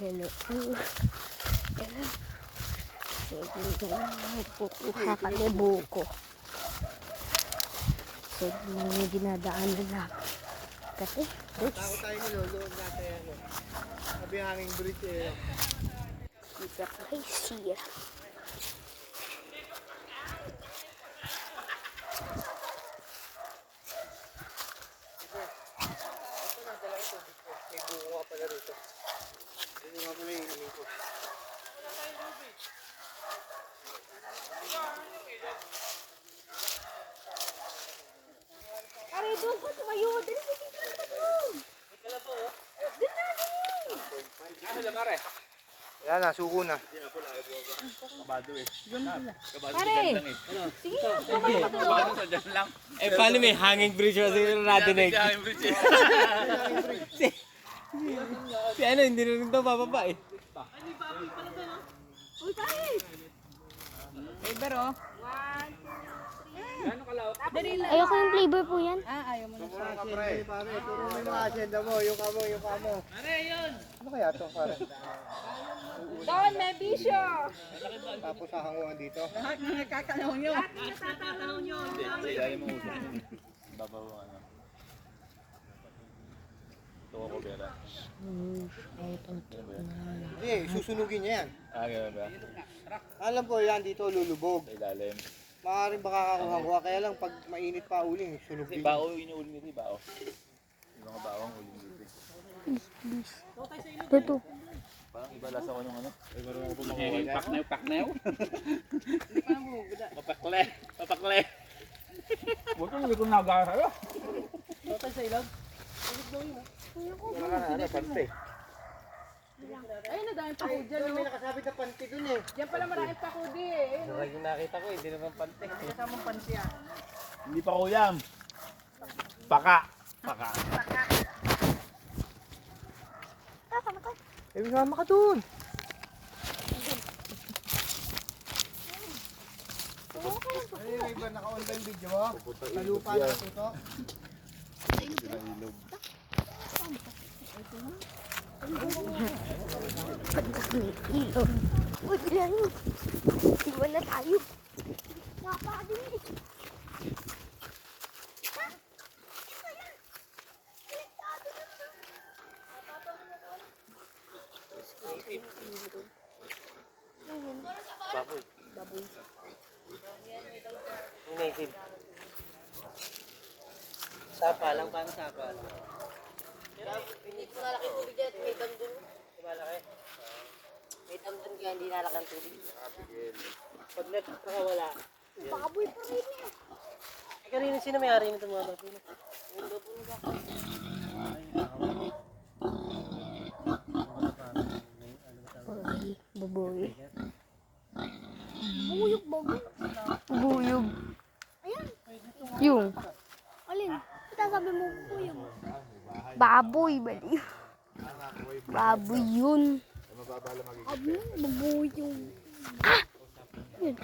Hello. Kukuha kami buko. So, may dinadaanan lang. Kasi, Takot tayo nilolood natin ano. Sabi hanging bridge eh. kita kay siya. May buko nga pala rito. Hindi nga pala yung inumin ko. Aray, doon ka tumayo. Dali sa dito na doon. Doon na din. Ano lang are? Yan na, suko na. Kabado eh. Kabado Pare. lang eh. Sige, tumayo ka doon. Kabado sa dyan lang. Eh, paano may hanging bridge o siguro natin eh. Si ano, hindi na rin daw bababa eh. Uy, pare. Flavor oh. Ayoko yung flavor po yan. Ayaw mo na. Puro ka pre. Puro may mga asyenda mo. Yung kamo. Pare, yun. Ano kaya ito pare? Doon, may bisyo. Tapos hahanguan dito. Lahat na nagkakalaw nyo. Ilalim mo ulo. Babaw ano. Tuwa ko bera. Hindi, susunugin niya yan. Gano'n ba? Alam ko yan dito lulubog. Sa ilalim. Maaaring baka kakuha-kuha. Kaya lang pag mainit pa uling, sunog Kasi din. bao yung inuuling nito, bao. Yung mga bawang uling dito. Ito. Parang iba lasa ko nung ano. Ay, marunong ko pumakuha yan. Paknew. Papakle. Buto hindi ko nagara sa'yo. Wala ka na, ano, pante. Ayun na, daming pakudi dyan. May nakasabit na pante dun eh. Diyan pala maraming pakudi eh. Ayun, Lagi nakita ko, hindi naman pante. may kasamang pansi ah. Hindi pa kuyam. Paka. Eh, sama ka dun. Ay, may iba naka-online video mo? Nalupa na ito. Ilog. Uy, bilang yun. Iwan na tayo. Napakadali. Baboy. Native. Sapa lang, paano sapa lang? Hindi ko nalaki tubig dyan, may dam dun. Malaki. May dam dun kaya hindi nalaki ang tubig. Pag nakawala. Baboy pa rin yan. Kanina sino may-ari nito mga baboy? Ay, baboy. Bubuyog, baboy. Bubuyog. Ayan. Yung. Alin? Ito sabi mo bubuyog. Baboy, bali. Baboy yun. Baboy yun, bubuyog. Ah! Yun.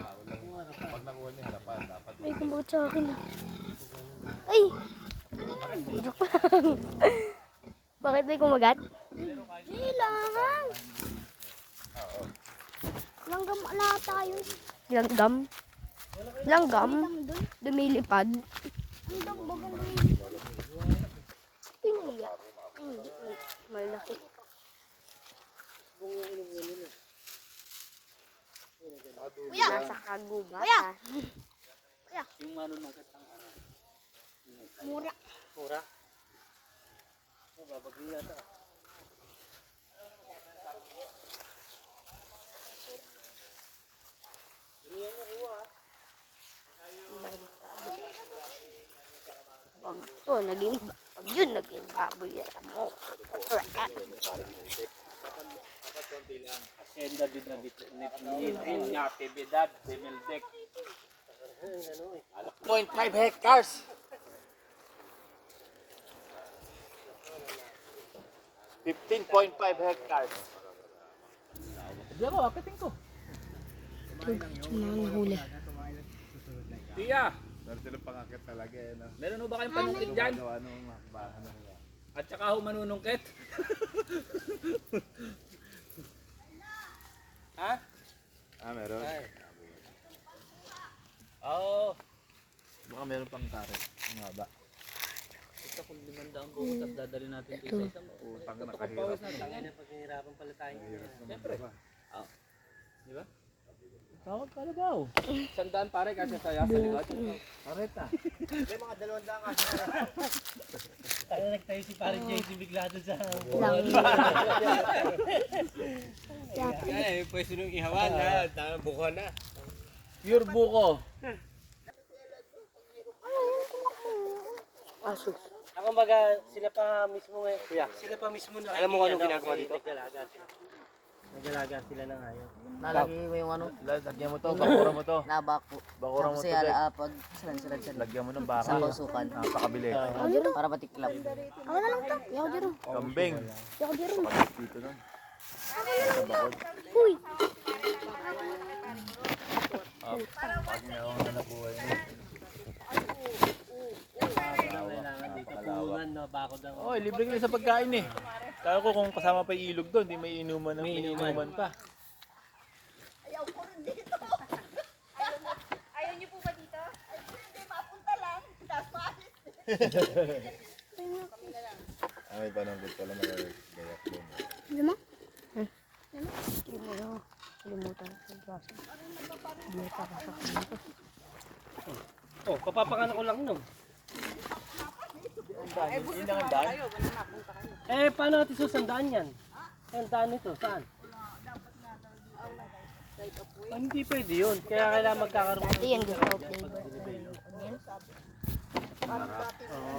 Ay, kumbagot sa akin. Ay! Joke lang. Bakit may kumagat? Kailangan. Langgam ala tayo. Langgam? Langgam? Dumilipad? Langgam bagang dumilipad. Piniya. Hindi. Malaki. Kuya! Nasa kagubatan. Kuya! Yung ano nagkatang ano. Mura. Pura. Babagay yata. Oh, naging yun, naging baboy yan mo. Hacienda din na niya Tibidad, Demildec. 0.5 hectares. 15.5 hectares. Diyan ko, akitin ko. Mga nahuli. Tiya, Pero sila pangakit talaga eh. No? meron ho ba kayong panungkit dyan? At saka ho manunungkit. dadali natin dito sa isang Utang na nakahirap. Tangin na pag hinirapan pala tayo. Siyempre. Di ba? Tawag ka na daw. Sandaan pare kasi saya sa likod. Areta. May mga 200 nga. Tayo nagtayo si parang JC bigla doon sa... Ay, pwede nung ihawan na. Bukuhan na. Pure buko. Ako baga, sila pa mismo eh. Kuya. Sila pa mismo na. Alam mo kung anong ginagawa dito? Nagalaga sila ng hayop. Nalagay mo yung ano, Lagyan mo to, bakura mo to. nabak po. Bakura mo Tapos to, yan, Dek. pag salan Lagyan mo ng baka. sa pausukan. Napakabili. Para patiklap. Ako na lang to. Yaw diro. Kambing. Yaw diro. Dito nun. Uy. Pag meron na nabuhay mo. Kailangan dito, pumungan, no? Bakod ang... Oh, libre ka sa pagkain eh. Kaya ko kung kasama pa yung ilog doon, di may inuman ng May inuman. inuman pa. Ayaw ko rin dito. Ayaw niyo po ba dito? Ay, hindi. Mapunta lang. Tapos maalis. Ay, pananggot pala magagayak doon. Hindi mo? Hindi mo. Kalimutan ko yung braso. Hindi pa kakakalimutan. Oh, kapapanganak ko lang nun. Yun lang ang daan. Eh, paano natin susandaan yan? Ang daan nito, saan? Ah, hindi pwede yun. Kaya kailangan magkakaroon Dati yan gusto ko flavor. Oo.